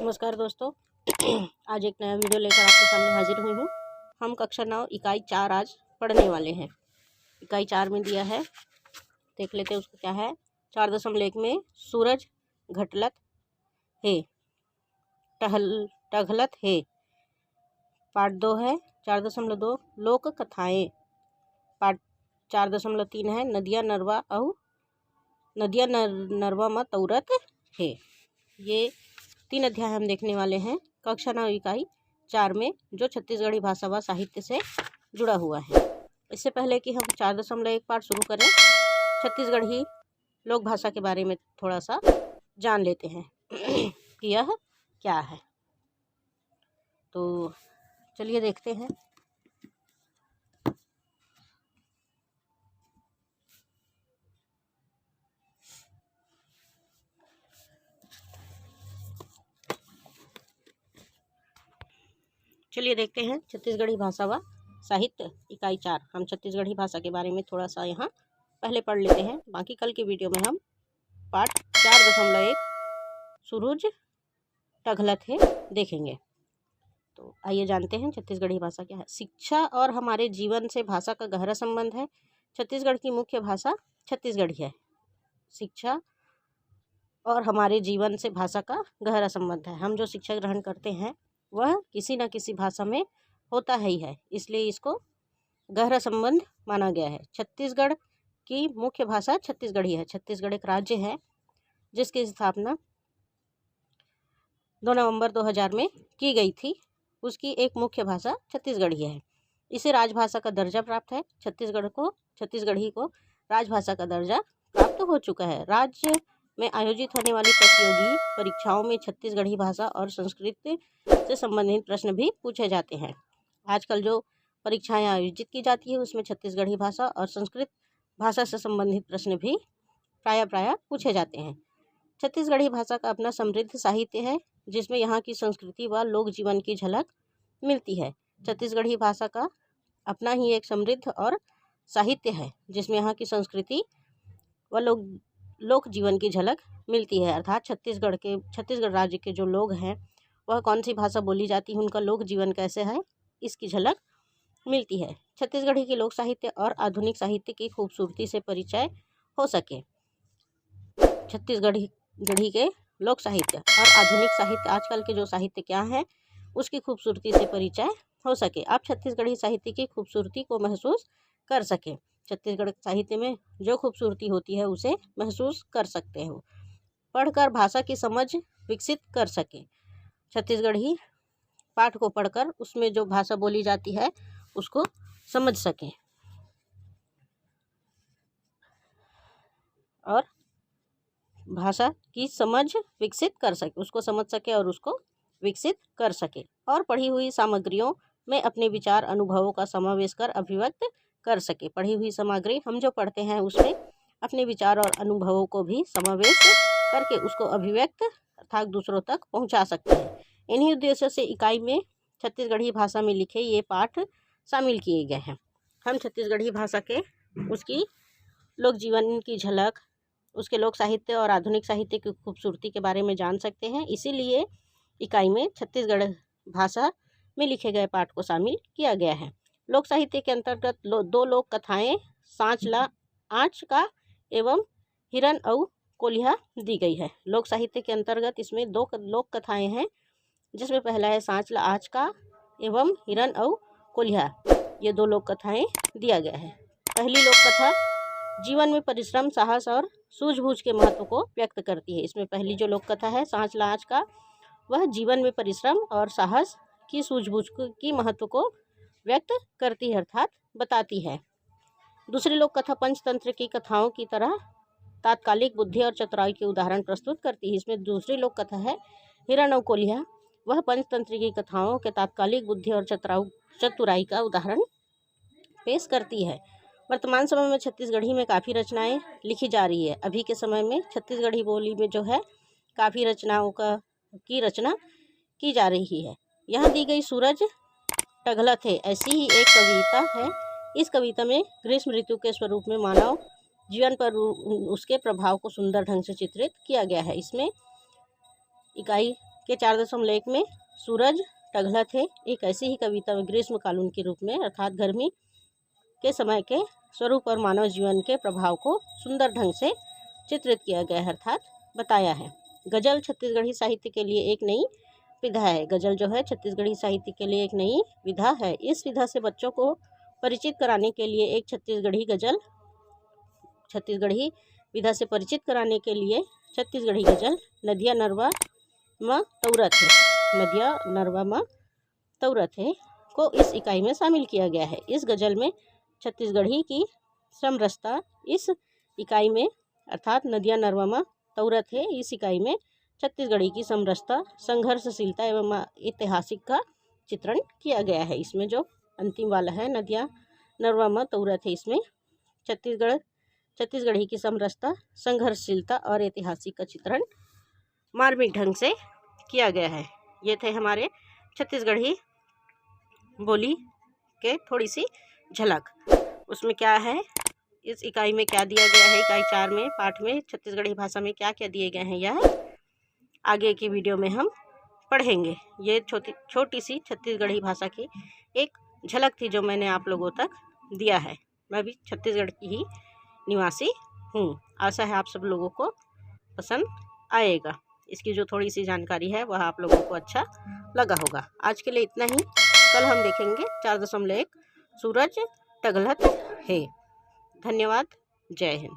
नमस्कार दोस्तों। आज एक नया वीडियो लेकर आपके सामने हाजिर हुई हूँ। हम कक्षा 9 इकाई 4 आज पढ़ने वाले हैं। इकाई 4 में दिया है, देख लेते हैं उसको क्या है। 4.1 में सूरज घटलत है टघलत है। पार्ट 2 है 4.2 लोक कथाएँ। पार्ट 4.3 है नदिया नरवा में तौरत है। ये 3 अध्याय हम देखने वाले हैं कक्षा 9 इकाई 4 में, जो छत्तीसगढ़ी भाषा व साहित्य से जुड़ा हुआ है। इससे पहले कि हम 4.1 पाठ शुरू करें, छत्तीसगढ़ी लोक भाषा के बारे में थोड़ा सा जान लेते हैं कि यह क्या है। तो चलिए देखते हैं। चलिए देखते हैं छत्तीसगढ़ी भाषा व साहित्य इकाई 4। हम छत्तीसगढ़ी भाषा के बारे में थोड़ा सा यहाँ पहले पढ़ लेते हैं, बाकी कल के वीडियो में हम पाठ 4.1 सूरज टघलत है देखेंगे। तो आइए जानते हैं छत्तीसगढ़ी भाषा क्या है। शिक्षा और हमारे जीवन से भाषा का गहरा संबंध है। छत्तीसगढ़ की मुख्य भाषा छत्तीसगढ़ी है। शिक्षा और हमारे जीवन से भाषा का गहरा संबंध है। हम जो शिक्षा ग्रहण करते हैं वह किसी न किसी भाषा में होता ही है, इसलिए इसको गहरा संबंध माना गया है। छत्तीसगढ़ की मुख्य भाषा छत्तीसगढ़ी है। छत्तीसगढ़ एक राज्य है जिसकी स्थापना 2 नवंबर 2000 में की गई थी। उसकी एक मुख्य भाषा छत्तीसगढ़ी है। इसे राजभाषा का दर्जा प्राप्त है। छत्तीसगढ़ी को राजभाषा का दर्जा प्राप्त हो चुका है। राज्य में आयोजित होने वाली प्रतियोगी परीक्षाओं में छत्तीसगढ़ी भाषा और संस्कृत से संबंधित प्रश्न भी पूछे जाते हैं। आजकल जो परीक्षाएं आयोजित की जाती है उसमें छत्तीसगढ़ी भाषा और संस्कृत भाषा से संबंधित प्रश्न भी प्राय पूछे जाते हैं। छत्तीसगढ़ी भाषा का अपना समृद्ध साहित्य है, जिसमें यहाँ की संस्कृति व लोक जीवन की झलक मिलती है। छत्तीसगढ़ी भाषा का अपना ही एक समृद्ध और साहित्य है, जिसमें यहाँ की संस्कृति व लोक जीवन की झलक मिलती है। अर्थात छत्तीसगढ़ राज्य के जो लोग हैं वह कौन सी भाषा बोली जाती है, उनका लोक जीवन कैसे है, इसकी झलक मिलती है। छत्तीसगढ़ी के लोक साहित्य और आधुनिक साहित्य की खूबसूरती से परिचय हो सके। छत्तीसगढ़ी के लोक साहित्य और आधुनिक साहित्य, आजकल के जो साहित्य क्या है उसकी खूबसूरती से परिचय हो सके। आप छत्तीसगढ़ी साहित्य की खूबसूरती को महसूस कर सकें। छत्तीसगढ़ साहित्य में जो खूबसूरती होती है उसे महसूस कर सकते हो, पढ़कर भाषा की समझ विकसित कर सकें। छत्तीसगढ़ी पाठ को पढ़कर उसमें जो भाषा बोली जाती है उसको समझ सकें और भाषा की समझ विकसित कर सके, उसको समझ सके और उसको विकसित कर सके, और पढ़ी हुई सामग्रियों में अपने विचार अनुभवों का समावेश कर अभिव्यक्त कर सके। पढ़ी हुई सामग्री हम जो पढ़ते हैं उसमें अपने विचार और अनुभवों को भी समावेश करके उसको अभिव्यक्त अर्थात दूसरों तक पहुंचा सकते हैं। इन्हीं उद्देश्यों से इकाई में छत्तीसगढ़ी भाषा में लिखे ये पाठ शामिल किए गए हैं। हम छत्तीसगढ़ी भाषा के उसकी लोक जीवन की झलक, उसके लोक साहित्य और आधुनिक साहित्य की खूबसूरती के बारे में जान सकते हैं। इसीलिए इकाई में छत्तीसगढ़ भाषा में लिखे गए पाठ को शामिल किया गया है। लोक साहित्य के अंतर्गत 2 लोक कथाएँ सांचला आँच का एवं हिरन और कोलिया दी गई है। लोक साहित्य के अंतर्गत इसमें 2 लोक कथाएँ हैं, जिसमें पहला है सांचला आँच का एवं हिरन और कोलिया। ये 2 लोक कथाएँ दिया गया है। पहली लोक कथा जीवन में परिश्रम, साहस और सूझबूझ के महत्व को व्यक्त करती है। इसमें पहली जो लोक कथा है सांचला आँच का, वह जीवन में परिश्रम और साहस की सूझबूझ की महत्व को व्यक्त करती है अर्थात बताती है। दूसरी लोक कथा पंचतंत्र की कथाओं की तरह तात्कालिक बुद्धि और चतुराई के उदाहरण प्रस्तुत करती है। इसमें दूसरी लोक कथा है हिरन और कोलिया, वह पंचतंत्र की कथाओं के तात्कालिक बुद्धि और चतुराई का उदाहरण पेश करती है। वर्तमान समय में छत्तीसगढ़ी में काफ़ी रचनाएं लिखी जा रही है। अभी के समय में छत्तीसगढ़ी बोली में जो है काफ़ी रचनाओं की रचना की जा रही है। यहाँ दी गई सूरज टघलत है ऐसी ही एक कविता है। इस कविता में ग्रीष्म ऋतु के स्वरूप में मानव जीवन पर उसके प्रभाव को सुंदर ढंग से चित्रित किया गया है। इसमें इकाई के 4.1 में सूरज टघलत है एक ऐसी ही कविता ग्रीष्मकालीन के रूप में अर्थात गर्मी के समय के स्वरूप और मानव जीवन के प्रभाव को सुंदर ढंग से चित्रित किया गया है अर्थात बताया है। गज़ल छत्तीसगढ़ी साहित्य के लिए एक नई विधा है। गज़ल जो है छत्तीसगढ़ी साहित्य के लिए एक नई विधा है। इस विधा से बच्चों को परिचित कराने के लिए एक छत्तीसगढ़ी विधा से परिचित कराने के लिए छत्तीसगढ़ी गज़ल नदिया नरवा म तौरत है को इस इकाई में शामिल किया गया है। इस गज़ल में छत्तीसगढ़ी की समरसता इस इकाई में अर्थात नदिया नरवा म तौरत है इस इकाई में छत्तीसगढ़ी की समरसता संघर्षशीलता एवं ऐतिहासिक का चित्रण किया गया है। इसमें जो अंतिम वाला है नदिया नरवा म तौरत है इसमें छत्तीसगढ़ी की समरसता संघर्षशीलता और ऐतिहासिक का चित्रण मार्मिक ढंग से किया गया है। ये थे हमारे छत्तीसगढ़ी बोली के थोड़ी सी झलक। उसमें क्या है, इस इकाई में क्या दिया गया है, इकाई 4 में पाठ में छत्तीसगढ़ी भाषा में क्या क्या दिए गए हैं, यह आगे की वीडियो में हम पढ़ेंगे। ये छोटी सी छत्तीसगढ़ी भाषा की एक झलक थी जो मैंने आप लोगों तक दिया है। मैं भी छत्तीसगढ़ की ही निवासी हूँ। आशा है आप सब लोगों को पसंद आएगा। इसकी जो थोड़ी सी जानकारी है वह आप लोगों को अच्छा लगा होगा। आज के लिए इतना ही। कल हम देखेंगे 4.1 सूरज टघलत है। धन्यवाद। जय हिंद।